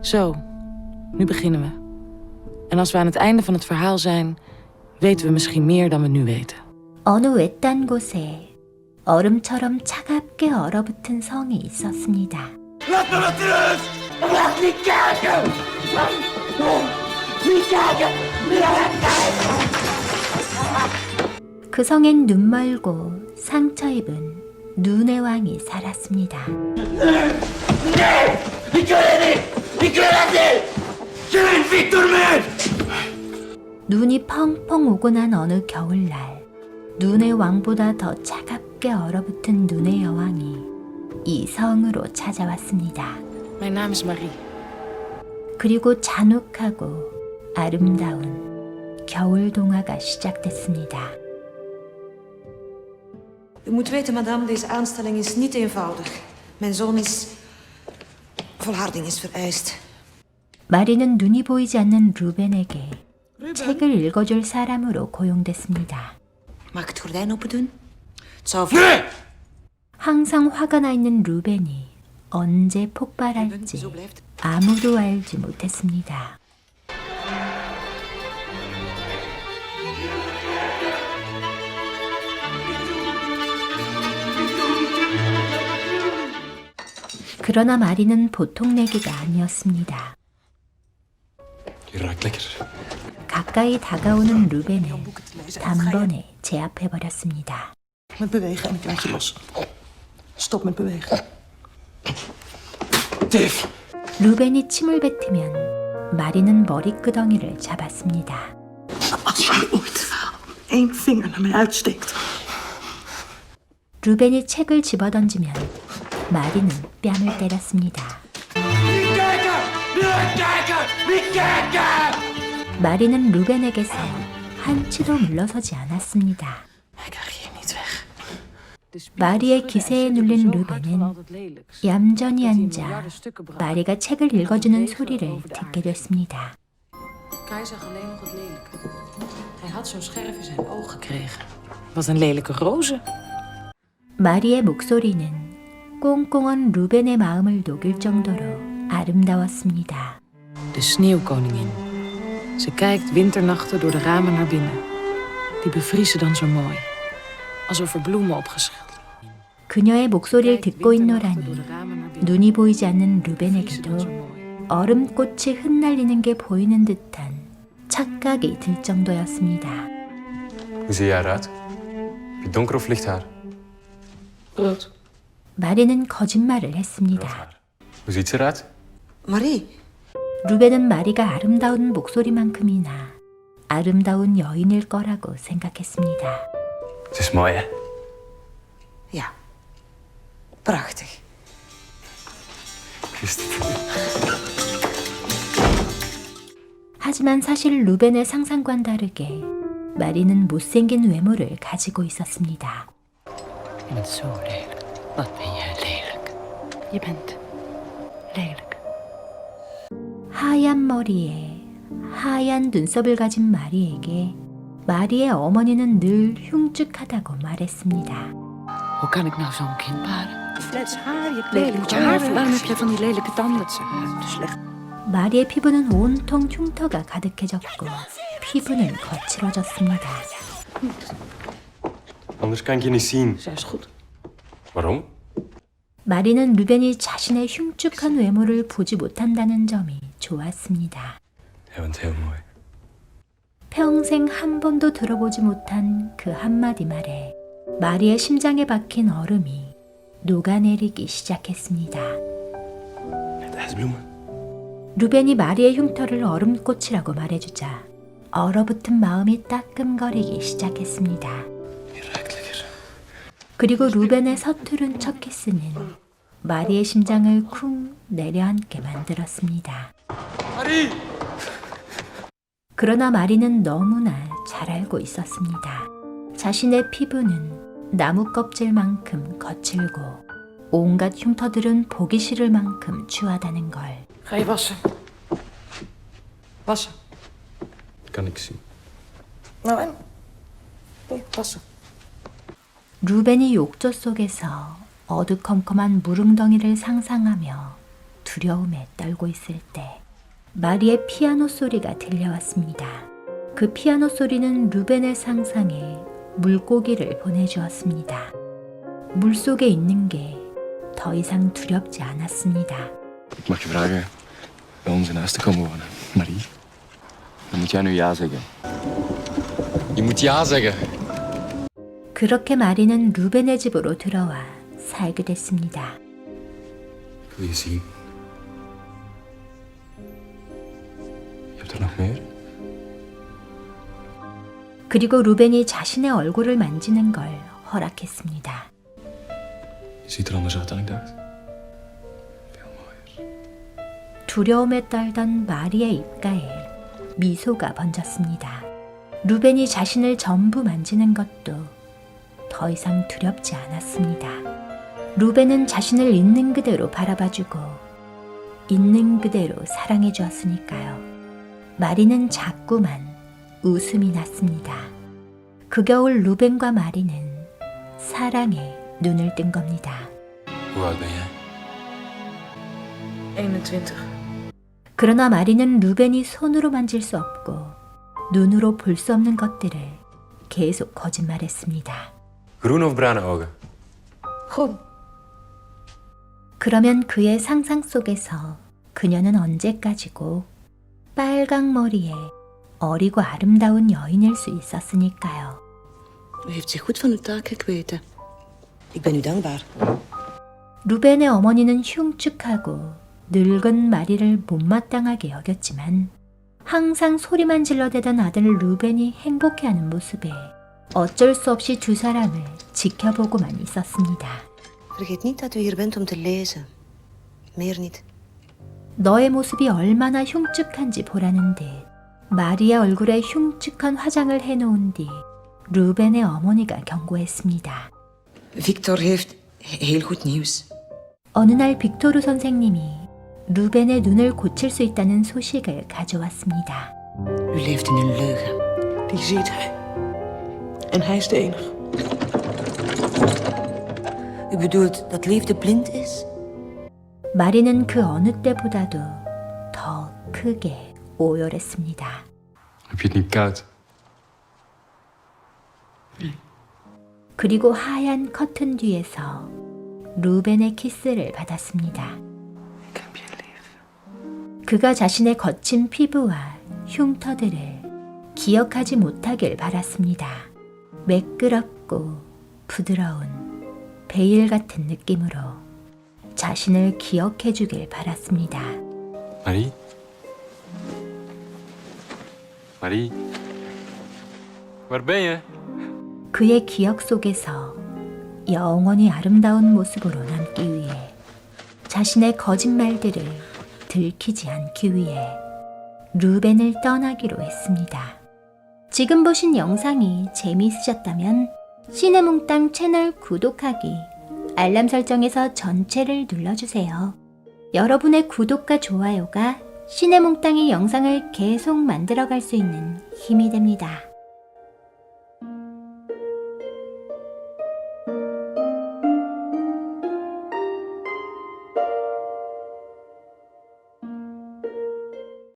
Zo, nu beginnen we. En als we aan het einde van het verhaal zijn, weten we misschien meer dan we nu weten. 어느 외딴 곳에 얼음처럼 차갑게 얼어붙은 성이 있었습니다. 그 성엔 눈멀고 상처 입은 눈의 왕이 살았습니다. 눈이 펑펑 오고 난 어느 겨울날, 눈의 왕보다 더 차갑게 얼어붙은 눈의 여왕이 이 성으로 찾아왔습니다. Mijn naam is Marie. 그리고 잔혹하고 아름다운 겨울 동화가 시작됐습니다. U moet weten, madame, deze aanstelling is niet eenvoudig. Mijn zoon is... volharding is vereist. 마리는 눈이 보이지 않는 루벤에게 책을 읽어줄 사람으로 고용됐습니다. Mag ik het gordijn open doen? Het zou... 항상 화가 나 있는 루벤이 언제 Zo 폭발할지 blijft. 아무도 알지 못했습니다. 그러나 마리는 보통 내기가 아니었습니다. Je ruikt lekker. 가까이 다가오는 루벤을 단번에 제압해버렸습니다. Met bewegen en ik laat je los. Stop met bewegen. Dave! 루벤이 침을 뱉으면 마리는 머리끄덩이를 잡았습니다. Als jij ooit één vinger naar mij uitsteekt. 루벤이 책을 집어던지면 마리는 뺨을 때렸습니다. 마리는 루벤에게서 한치도 물러서지 않았습니다. Hij krijgt hier niet weg. 마리의 기세에 눌린 루벤은 얌전히 앉아 마리가 책을 읽어주는 소리를 듣게 됐습니다. Kai zag alleen nog het lelijke. Hij had zo'n scherf in zijn oog gekregen. Wat een lelijke roze. 마리의 목소리는 꽁꽁한 루벤의 마음을 녹일 정도로 아름다웠습니다. De sneeuwkoningin. Ze kijkt winternachten door de ramen naar binnen. Die bevriezen dan zo mooi. Alsof er bloemen opgeschilderd. 그녀의 목소리를 듣고 있노라니 눈이 보이지 않는 루벤에게도 얼음꽃이 흩날리는 게 보이는 듯한 착각이 들 정도였습니다. Hoe zie jij eruit? Heb je donker of licht haar? Rood. 마리는 거짓말을 Rood 했습니다. haar. Hoe ziet ze eruit? Marie, 루벤은 마리가 아름다운 목소리만큼이나 아름다운 여인일 거라고 생각했습니다. Ze is mooi, hè? ja. Prachtig. Wist het. 하지만 사실 루벤의 상상과는 다르게 마리는 못생긴 외모를 가지고 있었습니다. Je bent zo lelijk. Wat ben jij lelijk. Je bent lelijk. 하얀 머리에 하얀 눈썹을 가진 마리에게 마리의 어머니는 늘 흉측하다고 말했습니다. Hoe kan ik nou zo'n kind baren? Flets haar, je hebt lelijk haar. Waarom heb je van die lelijke tanden? Te slecht. 마리의 피부는 온통 흉터가 가득해졌고 피부는 거칠어졌습니다. Anders kan ik je niet zien. Zij is goed. Waarom? 마리는 루벤이 자신의 흉측한 외모를 보지 못한다는 점이 좋았습니다. Jij bent heel mooi. 평생 한 번도 들어보지 못한 그 한마디 말에 마리의 심장에 박힌 얼음이 녹아내리기 시작했습니다. Met ijsbloemen. 루벤이 마리의 흉터를 얼음꽃이라고 말해주자 얼어붙은 마음이 따끔거리기 시작했습니다. Je ruikt lekker. 그리고 루벤의 서투른 첫 키스는 마리의 심장을 쿵 내려앉게 만들었습니다. Marie! 그러나 마리는 너무나 잘 알고 있었습니다. 자신의 피부는 나무 껍질만큼 거칠고 온갖 흉터들은 보기 싫을 만큼 추하다는 걸. Ga je wassen. Wassen. Kan ik zien. Nou en? Nee, wassen. 루벤이 욕조 속에서 어두컴컴한 무릉덩이를 상상하며 두려움에 떨고 있을 때 마리의 피아노 소리가 들려왔습니다. 그 피아노 소리는 루벤의 상상에 물고기를 보내주었습니다. 물속에 있는 게 더 이상 두렵지 않았습니다. Ik mag je vragen bij ons in huis te komen wonen, Marie. Dan moet jij nu ja zeggen. Je moet ja zeggen. 그렇게 마리는 루벤의 집으로 들어와 살게 됐습니다. Ik wil je zien. Je hebt er nog meer? 그리고 루벤이 자신의 얼굴을 만지는 걸 허락했습니다. Je ziet er anders uit dan ik dacht. Veel mooier. 두려움에 떨던 마리의 입가에 미소가 번졌습니다. 루벤이 자신을 전부 만지는 것도 더 이상 두렵지 않았습니다. 루벤은 자신을 있는 그대로 바라봐주고 있는 그대로 사랑해 주었으니까요. 마리는 자꾸만 웃음이 났습니다. 그 겨울 루벤과 마리는 사랑에 눈을 뜬 겁니다. Hoe oud ben jij? 21. 그러나 마리는 루벤이 손으로 만질 수 없고 눈으로 볼 수 없는 것들을 계속 거짓말했습니다. Groen of bruine ogen? Groen. 그러면 그의 상상 속에서 그녀는 언제까지고 빨강 머리에 어리고 아름다운 여인일 수 있었으니까요. U heeft zich goed van uw taak gekweten. Ik ben u dankbaar. 루벤의 어머니는 흉측하고 늙은 마리를 못마땅하게 여겼지만 항상 소리만 질러대던 아들 루벤이 행복해하는 모습에 어쩔 수 없이 두 사람을 지켜보고만 있었습니다. Vergeet niet dat u hier bent om te lezen. Meer niet. 너의 모습이 얼마나 흉측한지 보라는 듯 마리의 얼굴에 흉측한 화장을 해놓은 뒤 루벤의 어머니가 경고했습니다. Victor heeft heel goed nieuws. 어느 날 빅토르 선생님이 루벤의 눈을 고칠 수 있다는 소식을 가져왔습니다. U leeft in een leugen. Die ziet hij. En hij is de enige. U bedoelt dat liefde blind is? 마리는 그 어느 때보다도 더 크게 오열했습니다. Heb je het niet koud? 그리고 하얀 커튼 뒤에서 루벤의 키스를 받았습니다. Ik heb je lief. 그가 자신의 거친 피부와 흉터들을 기억하지 못하길 바랐습니다. 매끄럽고 부드러운 베일 같은 느낌으로 자신을 기억해 주길 바랐습니다. Marie? Marie? Waar ben je? 그의 기억 속에서 영원히 아름다운 모습으로 남기 위해 자신의 거짓말들을 들키지 않기 위해 루벤을 떠나기로 했습니다. 지금 보신 영상이 재미있으셨다면 시네몽땅 채널 구독하기, 알람 설정에서 전체를 눌러주세요. 여러분의 구독과 좋아요가 시네몽땅의 영상을 계속 만들어갈 수 있는 힘이 됩니다.